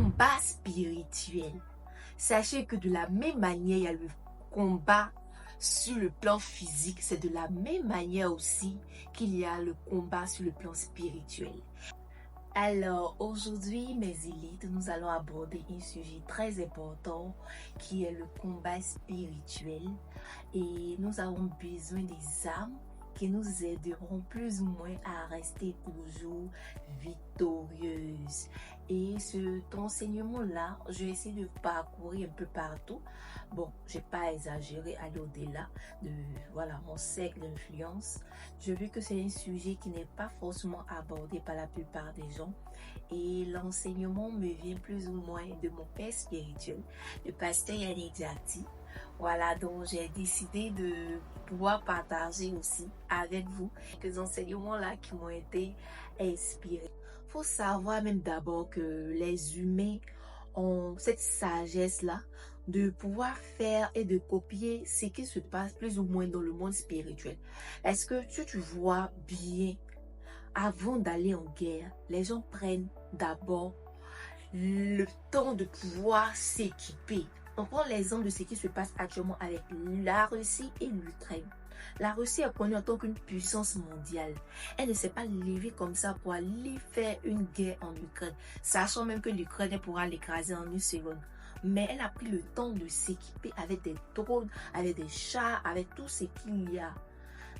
combat spirituel. Sachez que de la même manière, il y a le combat sur le plan physique, c'est de la même manière aussi qu'il y a le combat sur le plan spirituel. Alors aujourd'hui, mes élites, nous allons aborder un sujet très important qui est le combat spirituel et nous avons besoin des âmes qui nous aideront plus ou moins à rester toujours victorieuses. Et cet enseignement-là, je vais essayer de parcourir un peu partout. Bon, je n'ai pas exagéré, aller au-delà de mon cercle d'influence. Je veux que c'est un sujet qui n'est pas forcément abordé par la plupart des gens. Et l'enseignement me vient plus ou moins de mon père spirituel, le pasteur Yannick Diati. Voilà, donc j'ai décidé de pouvoir partager aussi avec vous quelques enseignements-là qui m'ont été inspirés. Il faut savoir même d'abord que les humains ont cette sagesse-là de pouvoir faire et de copier ce qui se passe plus ou moins dans le monde spirituel. Est-ce que tu vois bien, avant d'aller en guerre, les gens prennent d'abord le temps de pouvoir s'équiper. On prend l'exemple de ce qui se passe actuellement avec la Russie et l'Ukraine. La Russie est connue en tant qu'une puissance mondiale. Elle ne s'est pas levée comme ça pour aller faire une guerre en Ukraine, sachant même que l'Ukraine pourra l'écraser en une seconde. Mais elle a pris le temps de s'équiper avec des drones, avec des chars, avec tout ce qu'il y a.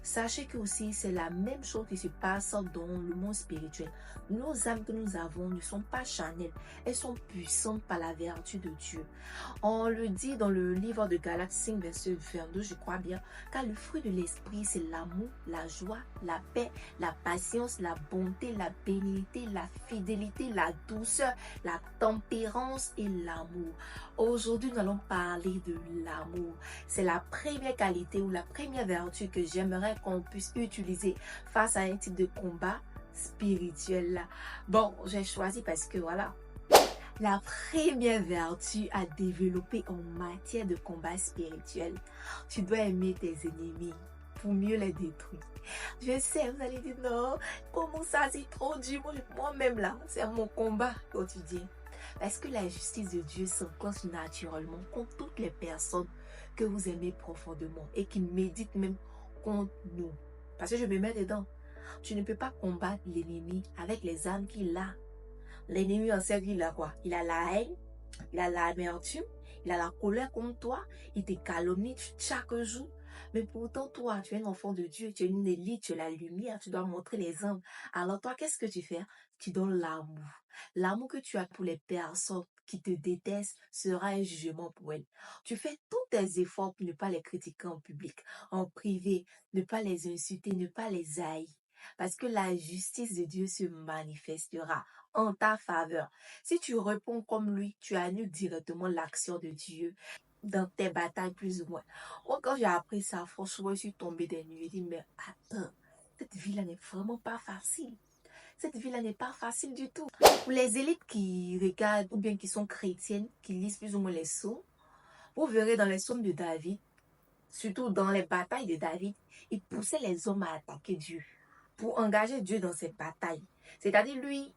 Sachez que aussi c'est la même chose qui se passe dans le monde spirituel. Nos âmes que nous avons ne sont pas charnelles, elles sont puissantes par la vertu de Dieu. On le dit dans le livre de Galates 5, verset 22, je crois bien, car le fruit de l'esprit, c'est l'amour, la joie, la paix, la patience, la bonté, la bénignité, la fidélité, la douceur, la tempérance et l'amour. Aujourd'hui, nous allons parler de l'amour. C'est la première qualité ou la première vertu que j'aimerais qu'on puisse utiliser face à un type de combat spirituel là. Bon, j'ai choisi parce que voilà, la première vertu à développer en matière de combat spirituel, tu dois aimer tes ennemis pour mieux les détruire. Je sais, vous allez dire non, comment ça, c'est trop dur. Moi-même là, c'est mon combat quotidien. Parce que la justice de Dieu s'enclenche naturellement contre toutes les personnes que vous aimez profondément et qui méditent même contre nous. Parce que je me mets dedans. Tu ne peux pas combattre l'ennemi avec les armes qu'il a. L'ennemi en cercle, il a quoi? Il a la haine, il a l'amertume, il a la colère contre toi, il te calomnie chaque jour. Mais pourtant, toi, tu es un enfant de Dieu, tu es une élite, tu es la lumière, tu dois montrer les hommes. Alors toi, qu'est-ce que tu fais? Tu donnes l'amour. L'amour que tu as pour les personnes qui te détestent sera un jugement pour elles. Tu fais tous tes efforts pour ne pas les critiquer en public, en privé, ne pas les insulter, ne pas les haïr. Parce que la justice de Dieu se manifestera en ta faveur. Si tu réponds comme lui, tu annules directement l'action de Dieu dans tes batailles plus ou moins. Moi, quand j'ai appris ça, franchement, je suis tombée des nuits. J'ai dit, mais attends, cette vie-là n'est vraiment pas facile. Cette vie-là n'est pas facile du tout. Pour les élites qui regardent ou bien qui sont chrétiennes, qui lisent plus ou moins les psaumes, vous verrez dans les psaumes de David, surtout dans les batailles de David, il poussait les hommes à attaquer Dieu pour engager Dieu dans ces batailles. C'est-à-dire, lui,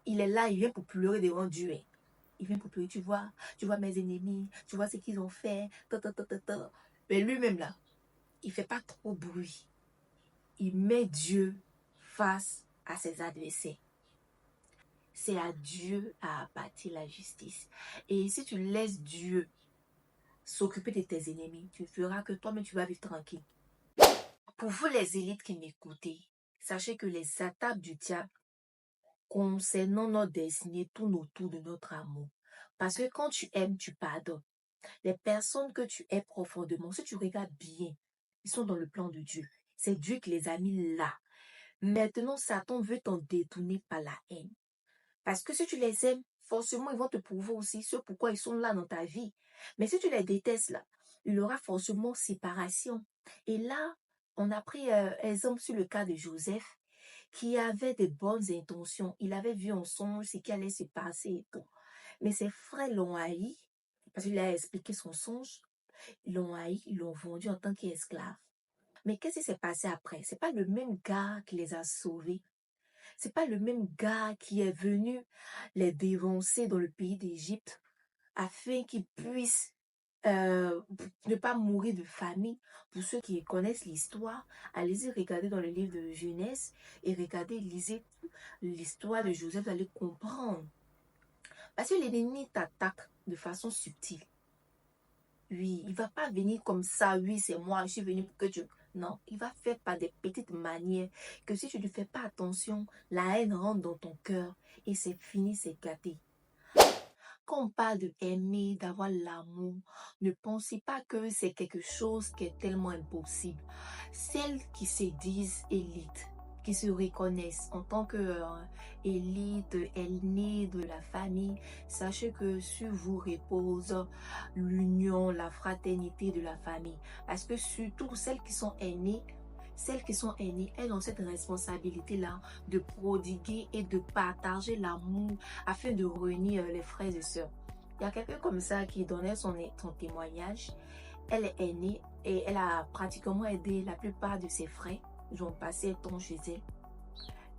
il est là, il vient pour pleurer devant Dieu. Il vient pour pleurer, tu vois mes ennemis, tu vois ce qu'ils ont fait, Mais lui-même là, il fait pas trop bruit. Il met Dieu face à ses adversaires. C'est à Dieu à bâtir la justice. Et si tu laisses Dieu s'occuper de tes ennemis, tu feras que toi-même tu vas vivre tranquille. Pour vous les élites qui m'écoutez, sachez que les attaques du diable concernant notre destinée tournent autour de notre amour. Parce que quand tu aimes, tu pardonnes. Les personnes que tu aimes profondément, si tu regardes bien, ils sont dans le plan de Dieu. C'est Dieu qui les a mis là. Maintenant, Satan veut t'en détourner par la haine. Parce que si tu les aimes, forcément, ils vont te prouver aussi ce pourquoi ils sont là dans ta vie. Mais si tu les détestes là, il y aura forcément séparation. Et là, on a pris exemple sur le cas de Joseph, qui avait de bonnes intentions. Il avait vu en songe ce qui allait se passer et tout. Mais ses frères l'ont haï, parce qu'il a expliqué son songe. Ils l'ont haï, ils l'ont vendu en tant qu'esclave. Mais qu'est-ce qui s'est passé après? C'est pas le même gars qui les a sauvés. C'est pas le même gars qui est venu les dévancer dans le pays d'Égypte afin qu'ils puissent ne pas mourir de famine. Pour ceux qui connaissent l'histoire, allez-y regarder dans le livre de Genèse et regardez, lisez l'histoire de Joseph, vous allez comprendre. Parce que l'ennemi t'attaque de façon subtile. Oui, il va pas venir comme ça, oui, c'est moi, je suis venu pour que tu... Non, il va faire par des petites manières que si tu ne fais pas attention, la haine rentre dans ton cœur et c'est fini, c'est gâté. Quand on parle de aimer, d'avoir l'amour, ne pensez pas que c'est quelque chose qui est tellement impossible. Celles qui se disent élites, qui se reconnaissent en tant que élite, aînée de la famille, sachez que sur vous repose l'union, la fraternité de la famille. Parce que surtout celles qui sont aînées, elles ont cette responsabilité-là de prodiguer et de partager l'amour afin de réunir les frères et sœurs. Il y a quelqu'un comme ça qui donnait son témoignage. Elle est aînée et elle a pratiquement aidé la plupart de ses frères. Ils ont passé un temps chez elle.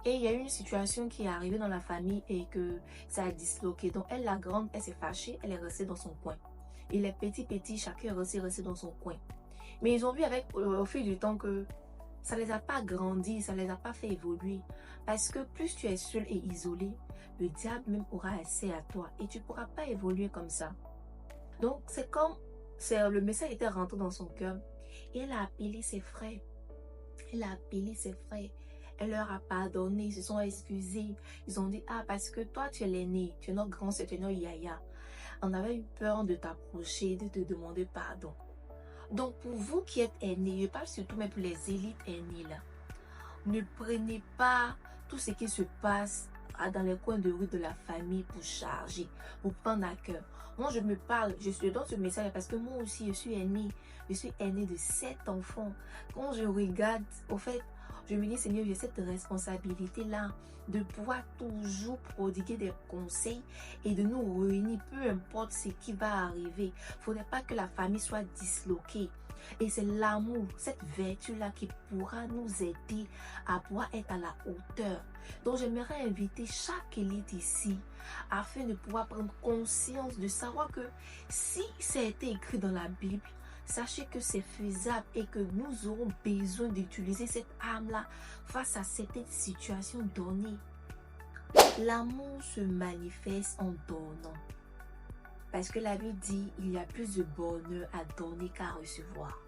Et il y a eu une situation qui est arrivée dans la famille et que ça a disloqué. Donc elle, la grande, elle s'est fâchée, elle est restée dans son coin. Et les petits, chacun est resté dans son coin. Mais ils ont vu au fil du temps que ça ne les a pas grandis, ça ne les a pas fait évoluer. Parce que plus tu es seul et isolé, le diable même aura accès à toi et tu ne pourras pas évoluer comme ça. Donc c'est comme, le message était rentré dans son cœur et elle a appelé ses frères. Elle leur a pardonné, ils se sont excusés. Ils ont dit, ah, parce que toi, tu es l'aîné, tu es notre grand sœur, tu es notre yaya. On avait eu peur de t'approcher, de te demander pardon. Donc, pour vous qui êtes aînés, je parle surtout même pour les élites aînées là, ne prenez pas tout ce qui se passe dans les coins de rue de la famille pour charger, pour prendre à cœur. Moi, je me parle, je suis dans ce message parce que moi aussi, je suis aînée de 7 enfants. Quand je regarde, au fait, je me dis, Seigneur, j'ai cette responsabilité-là de pouvoir toujours prodiguer des conseils et de nous réunir, peu importe ce qui va arriver. Il ne faudrait pas que la famille soit disloquée. Et c'est l'amour, cette vertu-là qui pourra nous aider à pouvoir être à la hauteur. Donc j'aimerais inviter chaque élite ici afin de pouvoir prendre conscience de savoir que si ça a été écrit dans la Bible, sachez que c'est faisable et que nous aurons besoin d'utiliser cette arme-là face à certaines situations données. L'amour se manifeste en donnant. Parce que la Bible dit, il y a plus de bonheur à donner qu'à recevoir.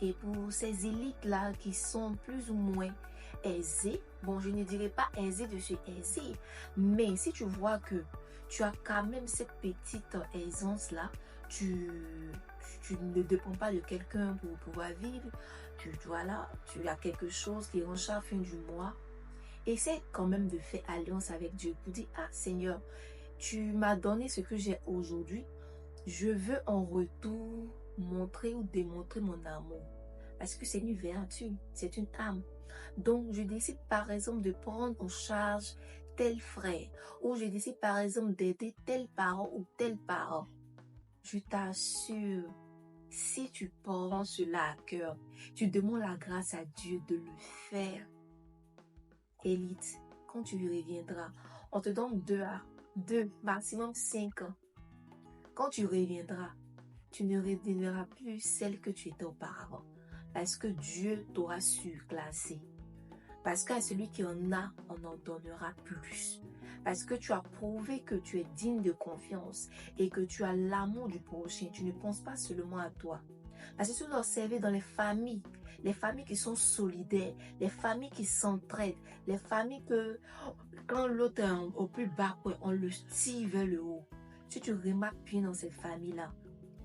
Et pour ces élites-là qui sont plus ou moins aisées, bon, je ne dirais pas aisées de se aiser, mais si tu vois que tu as quand même cette petite aisance-là, tu ne dépends pas de quelqu'un pour pouvoir vivre, tu as quelque chose qui rentre à la fin du mois, essaie quand même de faire alliance avec Dieu pour dire, ah Seigneur, tu m'as donné ce que j'ai aujourd'hui, je veux en retour montrer ou démontrer mon amour. Parce que c'est une vertu, c'est une âme. Donc, je décide par exemple de prendre en charge tel frère. Ou je décide par exemple d'aider tel parent ou tel parent. Je t'assure, si tu prends cela à cœur, tu demandes la grâce à Dieu de le faire. Élite, quand tu reviendras, on te donne 2 maximum 5 ans. Quand tu reviendras, tu ne redeviendras plus celle que tu étais auparavant. Parce que Dieu t'aura surclassé. Parce qu'à celui qui en a, on en donnera plus. Parce que tu as prouvé que tu es digne de confiance et que tu as l'amour du prochain. Tu ne penses pas seulement à toi. Parce que si vous observez dans les familles qui sont solidaires, les familles qui s'entraident, les familles que quand l'autre est au plus bas point, on le tire vers le haut. Si tu remarques bien dans cette famille-là,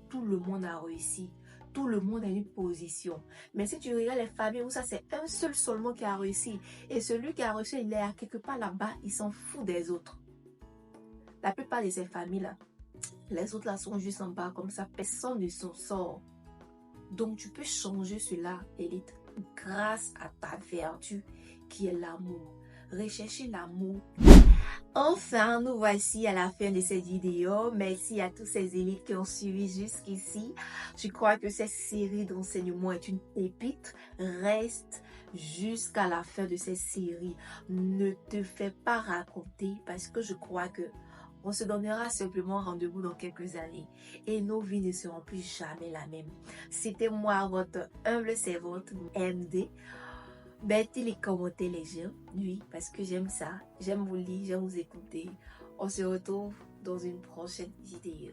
tout le monde a réussi. Tout le monde a une position. Mais si tu regardes les familles où ça c'est un seul seulement qui a réussi et celui qui a réussi, il est à quelque part là-bas, il s'en fout des autres. La plupart de ces familles-là, les autres là sont juste en bas comme ça, personne ne s'en sort. Donc tu peux changer cela, élite, grâce à ta vertu qui est l'amour. Recherchez l'amour Enfin, nous voici à la fin de cette vidéo. Merci à tous ces élites qui ont suivi jusqu'ici. Je crois que cette série d'enseignements est une pépite. Reste jusqu'à la fin de cette série. Ne te fais pas raconter parce que je crois que on se donnera simplement rendez-vous dans quelques années et nos vies ne seront plus jamais la même. C'était moi, votre humble servante MD. Mettez les commentaires les gens, oui, parce que j'aime ça. J'aime vous lire, j'aime vous écouter. On se retrouve dans une prochaine vidéo.